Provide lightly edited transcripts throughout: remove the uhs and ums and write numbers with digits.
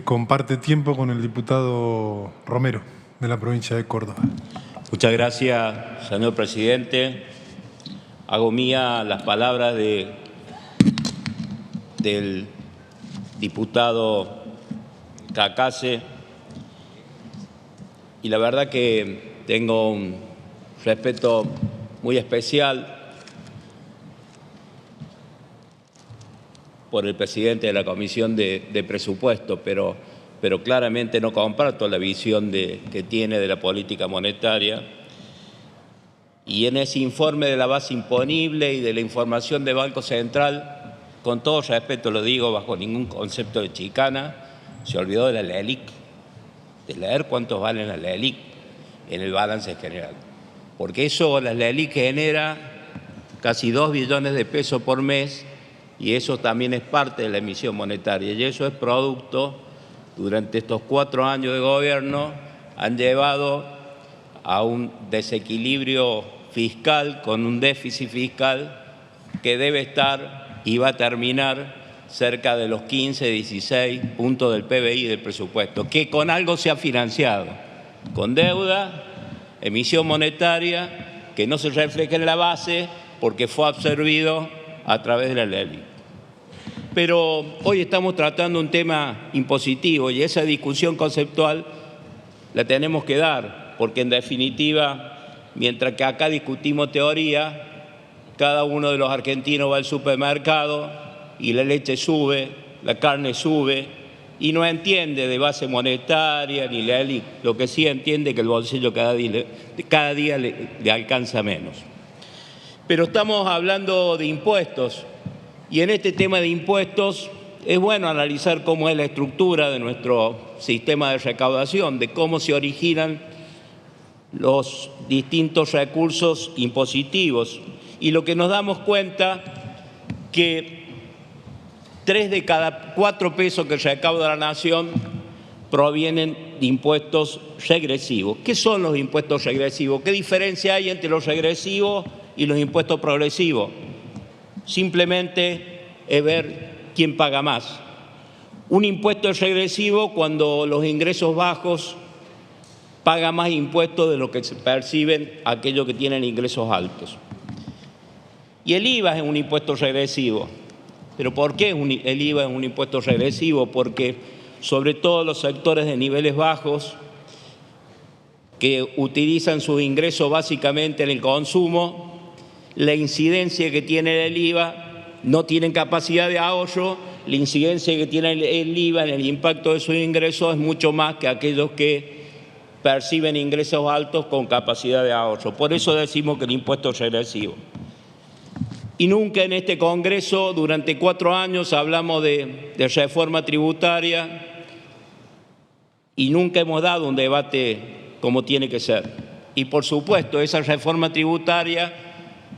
comparte tiempo con el diputado Romero, de la provincia de Córdoba. Muchas gracias, señor presidente. Hago mía las palabras del diputado Cacase, y la verdad que tengo un respeto muy especial por el presidente de la Comisión de Presupuesto, pero claramente no comparto la visión que tiene de la política monetaria. Y en ese informe de la base imponible y de la información del Banco Central, con todo respeto lo digo, bajo ningún concepto de chicana, se olvidó de la LELIQ, de leer cuántos valen la LELIQ en el balance general. Porque eso, la LELIQ genera casi 2 billones de pesos por mes, y eso también es parte de la emisión monetaria. Y eso es producto, durante estos 4 años de gobierno, han llevado a un desequilibrio fiscal, con un déficit fiscal que debe estar y va a terminar cerca de los 15, 16 puntos del PBI del presupuesto, que con algo se ha financiado, con deuda, emisión monetaria, que no se refleja en la base porque fue absorbido a través de la ley. Pero hoy estamos tratando un tema impositivo y esa discusión conceptual la tenemos que dar, porque en definitiva, mientras que acá discutimos teoría, cada uno de los argentinos va al supermercado y la leche sube, la carne sube, y no entiende de base monetaria ni la LELIQ. Lo que sí entiende es que el bolsillo cada día le alcanza menos. Pero estamos hablando de impuestos, y en este tema de impuestos es bueno analizar cómo es la estructura de nuestro sistema de recaudación, de cómo se originan los distintos recursos impositivos. Y lo que nos damos cuenta que 3 de cada 4 pesos que recauda la nación provienen de impuestos regresivos. ¿Qué son los impuestos regresivos? ¿Qué diferencia hay entre los regresivos y los impuestos progresivos? Simplemente es ver quién paga más. Un impuesto es regresivo cuando los ingresos bajos pagan más impuestos de lo que se perciben aquellos que tienen ingresos altos. Y el IVA es un impuesto regresivo. ¿Pero por qué el IVA es un impuesto regresivo? Porque sobre todo los sectores de niveles bajos, que utilizan sus ingresos básicamente en el consumo, la incidencia que tiene el IVA, no tienen capacidad de ahorro, la incidencia que tiene el IVA en el impacto de sus ingresos es mucho más que aquellos que perciben ingresos altos con capacidad de ahorro. Por eso decimos que el impuesto es regresivo. Y nunca en este Congreso, durante 4 años, hablamos de reforma tributaria y nunca hemos dado un debate como tiene que ser. Y por supuesto, esa reforma tributaria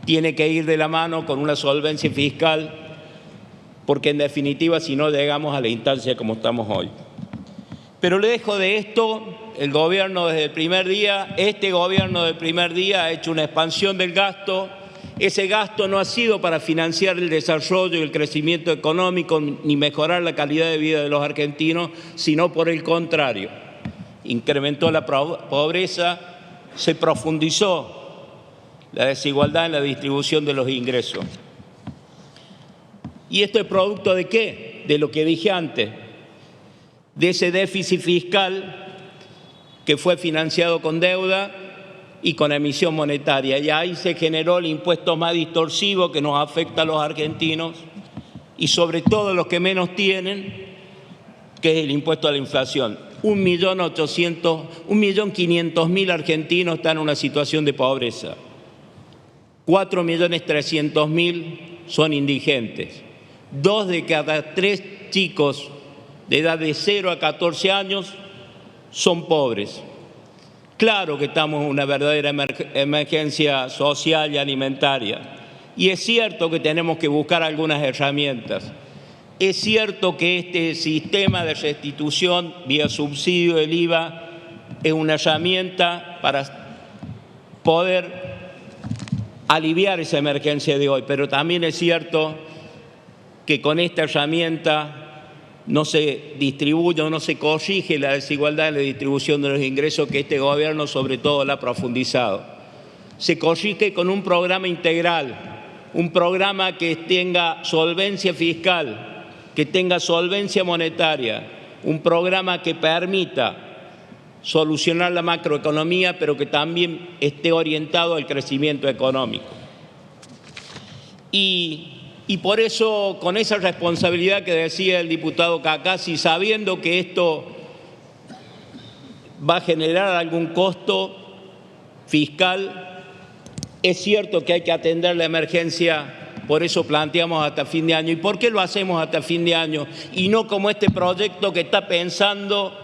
tiene que ir de la mano con una solvencia fiscal, porque en definitiva, si no, llegamos a la instancia como estamos hoy. Pero lejos de esto, el gobierno desde el primer día, este gobierno del primer día ha hecho una expansión del gasto. Ese gasto no ha sido para financiar el desarrollo y el crecimiento económico ni mejorar la calidad de vida de los argentinos, sino por el contrario. Incrementó la pobreza, se profundizó la desigualdad en la distribución de los ingresos. ¿Y esto es producto de qué? De lo que dije antes, de ese déficit fiscal que fue financiado con deuda y con emisión monetaria. Y ahí se generó el impuesto más distorsivo que nos afecta a los argentinos y sobre todo a los que menos tienen, que es el impuesto a la inflación. 1.500.000 argentinos están en una situación de pobreza. 4.300.000 son indigentes. 2 de cada 3 chicos de edad de 0 a 14 años son pobres. Claro que estamos en una verdadera emergencia social y alimentaria. Y es cierto que tenemos que buscar algunas herramientas. Es cierto que este sistema de restitución vía subsidio del IVA es una herramienta para poder aliviar esa emergencia de hoy, pero también es cierto que con esta herramienta no se distribuye o no se corrige la desigualdad en la distribución de los ingresos que este gobierno sobre todo la ha profundizado. Se corrige con un programa integral, un programa que tenga solvencia fiscal, que tenga solvencia monetaria, un programa que permita solucionar la macroeconomía, pero que también esté orientado al crecimiento económico. Y por eso, con esa responsabilidad que decía el diputado Cacassi, sabiendo que esto va a generar algún costo fiscal, es cierto que hay que atender la emergencia, por eso planteamos hasta fin de año. ¿Y por qué lo hacemos hasta fin de año? Y no como este proyecto que está pensando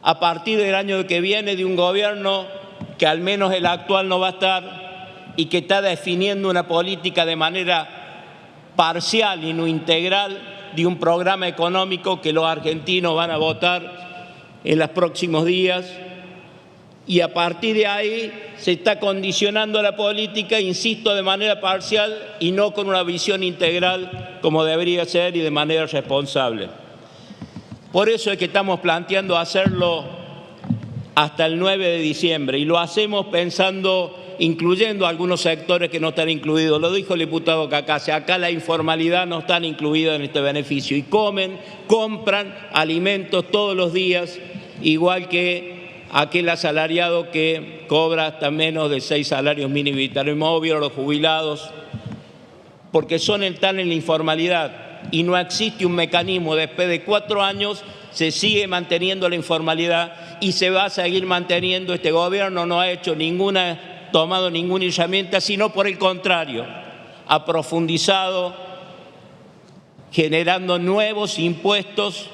a partir del año que viene de un gobierno que al menos el actual no va a estar y que está definiendo una política de manera parcial y no integral de un programa económico que los argentinos van a votar en los próximos días, y a partir de ahí se está condicionando la política, insisto, de manera parcial y no con una visión integral como debería ser y de manera responsable. Por eso es que estamos planteando hacerlo hasta el 9 de diciembre y lo hacemos pensando, incluyendo algunos sectores que no están incluidos. Lo dijo el diputado Cacassi, acá la informalidad no está incluida en este beneficio y compran alimentos todos los días, igual que aquel asalariado que cobra hasta menos de 6 salarios mínimos vitales móviles, los jubilados, porque están en la informalidad y no existe un mecanismo. Después de 4 años se sigue manteniendo la informalidad y se va a seguir manteniendo. Este gobierno no ha hecho tomado ninguna herramienta, sino por el contrario, ha profundizado generando nuevos impuestos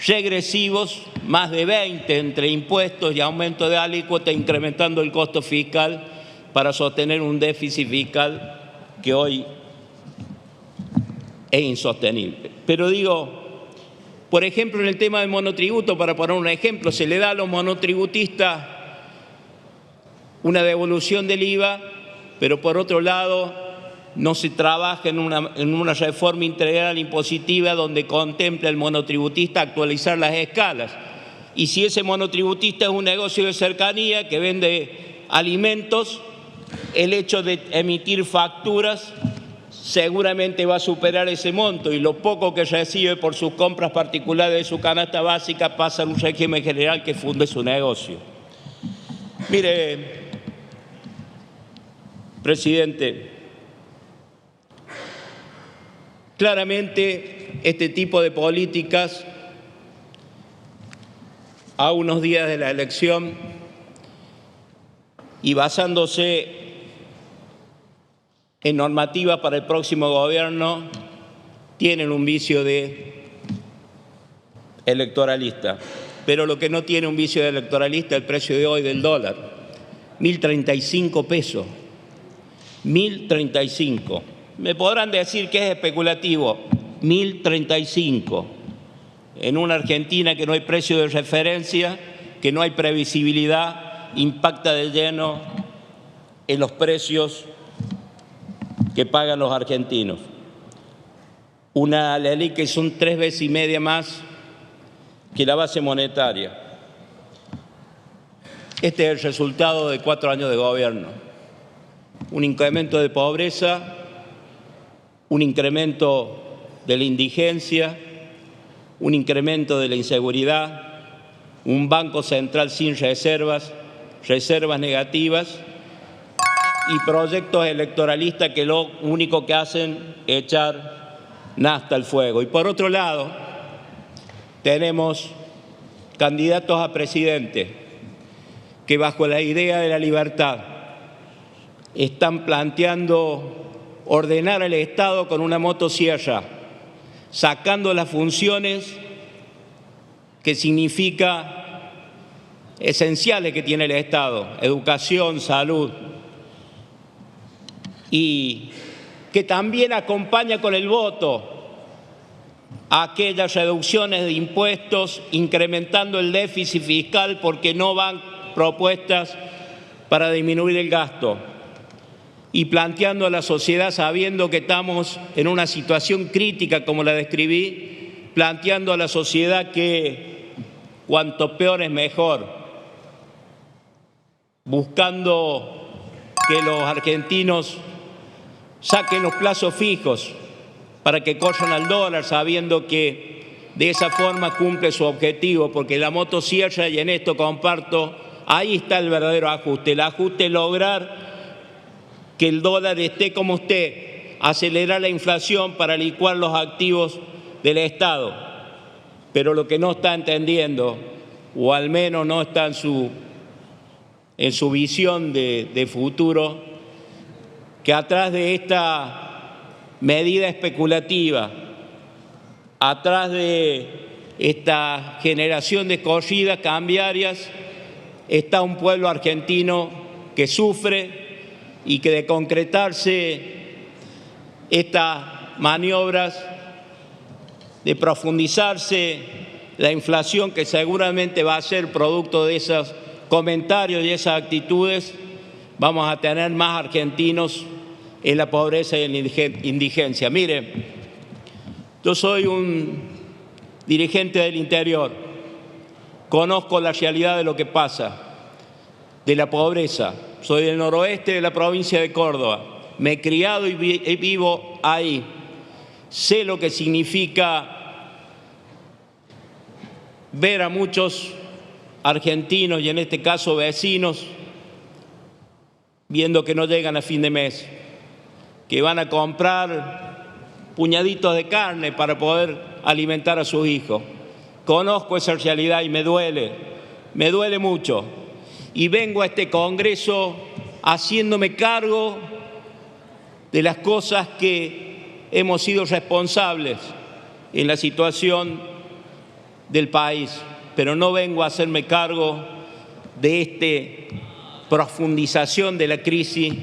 regresivos, más de 20 entre impuestos y aumento de alícuota, incrementando el costo fiscal para sostener un déficit fiscal que hoy es insostenible. Pero digo, por ejemplo, en el tema del monotributo, para poner un ejemplo, se le da a los monotributistas una devolución del IVA, pero por otro lado no se trabaja en una reforma integral impositiva donde contempla el monotributista actualizar las escalas. Y si ese monotributista es un negocio de cercanía que vende alimentos, el hecho de emitir facturas seguramente va a superar ese monto y lo poco que recibe por sus compras particulares de su canasta básica pasa a un régimen general que funde su negocio. Mire, presidente, claramente este tipo de políticas, a unos días de la elección y basándose en normativas para el próximo gobierno, tienen un vicio de electoralista. Pero lo que no tiene un vicio de electoralista es el precio de hoy del dólar. 1.035 pesos. 1.035. Me podrán decir que es especulativo. 1.035. En una Argentina que no hay precio de referencia, que no hay previsibilidad, impacta de lleno en los precios que pagan los argentinos. Una ley que son 3 veces y media más que la base monetaria. Este es el resultado de 4 años de gobierno. Un incremento de pobreza, un incremento de la indigencia, un incremento de la inseguridad, un banco central sin reservas, reservas negativas y proyectos electoralistas que lo único que hacen es echar nafta al fuego. Y por otro lado, tenemos candidatos a presidente que bajo la idea de la libertad están planteando ordenar al Estado con una motosierra, sacando las funciones que significa esenciales que tiene el Estado, educación, salud, y que también acompaña con el voto a aquellas reducciones de impuestos, incrementando el déficit fiscal porque no van propuestas para disminuir el gasto, y planteando a la sociedad, sabiendo que estamos en una situación crítica como la describí, planteando a la sociedad que cuanto peor es mejor, buscando que los argentinos saquen los plazos fijos para que corran al dólar, sabiendo que de esa forma cumple su objetivo, porque la motosierra, y en esto comparto, ahí está el verdadero ajuste. El ajuste es lograr que el dólar esté como esté, acelerar la inflación para licuar los activos del Estado. Pero lo que no está entendiendo, o al menos no está en su visión de futuro, que atrás de esta medida especulativa, atrás de esta generación de corridas cambiarias, está un pueblo argentino que sufre y que de concretarse estas maniobras, de profundizarse la inflación, que seguramente va a ser producto de esos comentarios y esas actitudes, vamos a tener más argentinos en la pobreza y en la indigencia. Mire, yo soy un dirigente del interior, conozco la realidad de lo que pasa, de la pobreza. Soy del noroeste de la provincia de Córdoba, me he criado y vivo ahí. Sé lo que significa ver a muchos argentinos, y en este caso vecinos, viendo que no llegan a fin de mes, que van a comprar puñaditos de carne para poder alimentar a sus hijos. Conozco esa realidad y me duele mucho. Y vengo a este Congreso haciéndome cargo de las cosas que hemos sido responsables en la situación del país, pero no vengo a hacerme cargo de esta profundización de la crisis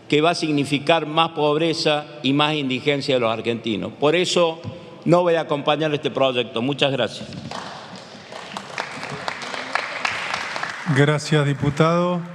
que va a significar más pobreza y más indigencia de los argentinos. Por eso no voy a acompañar este proyecto. Muchas gracias. Gracias, diputado.